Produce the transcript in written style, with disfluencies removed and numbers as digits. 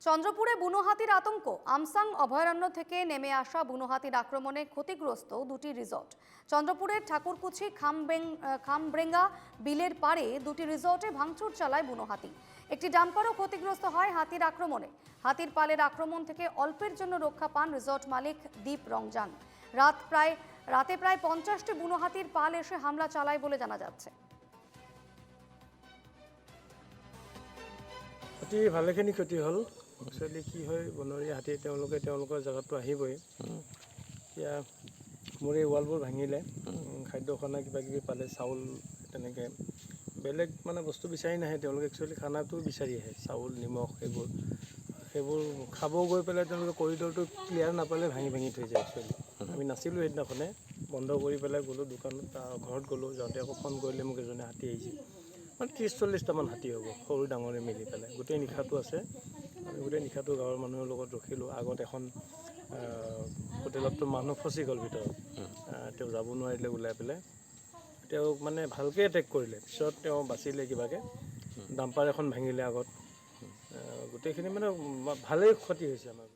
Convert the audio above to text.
চন্দ্রপুরে বুনো হাতির আতঙ্ক। আমসাং অভয়ারণ্য থেকে নেমে আসা বুনো হাতির আক্রমণে ক্ষতিগ্রস্ত দুটি রিসর্ট। চন্দ্রপুরের ঠাকুরকুচি খামব্রেঙ্গা বিলের পাড়ে দুটি রিসর্টে ভাঙচুর চালায় বুনো হাতি। একটি ডাম্পারও ক্ষতিগ্রস্ত হয় হাতির আক্রমণে। হাতির পালের আক্রমণ থেকে অল্পের জন্য রক্ষা পান রিসর্ট মালিক দীপ রংজান। রাতে প্রায় 50টি বুনো হাতির পাল এসে হামলা চালায় বলে জানা যাচ্ছে। অতি ভালেখিনি ক্ষতি হ'ল। একচুৱেলি কি হয়, বনৰীয়া হাতী তেওঁলোকৰ জেগাতো আহিবই। এতিয়া মোৰ এই ৱালবোৰ ভাঙিলে, খাদ্য খানা কিবা কিবি পালে, চাউল তেনেকৈ বেলেগ মানে বস্তু বিচাৰি নাহে। তেওঁলোকে একচুৱেলি খানাটো বিচাৰি আহে, চাউল নিমখ সেইবোৰ খাব গৈ পেলাই তেওঁলোকে কৰিডৰটো ক্লিয়াৰ নাপালে ভাঙি থৈ যায়। একচুৱেলি আমি নাছিলোঁ সেইদিনাখনে, বন্ধ কৰি পেলাই গ'লোঁ দোকানত, ঘৰত গ'লোঁ। যাওঁতে আকৌ ফোন কৰিলে মোক এজনে হাতী আহিছে, মানে 30-40টামান হাতী হ'ব, সৰু ডাঙৰে মিলি পেলাই। গোটেই নিশাটো আছে। আমি গোটেই নিশাটো গাঁৱৰ মানুহৰ লগত ৰখিলোঁ। আগত এখন হোটেলততো মানুহ ফচি গ'ল ভিতৰত, তেওঁ যাব নোৱাৰিলে ওলাই পেলাই। তেওঁক মানে ভালকৈ এটেক কৰিলে, পিছত তেওঁ বাচিলে কিবাকৈ। ডাম্পাৰ এখন ভাঙিলে আগত। গোটেইখিনি মানে ভালেই ক্ষতি হৈছে আমাৰ।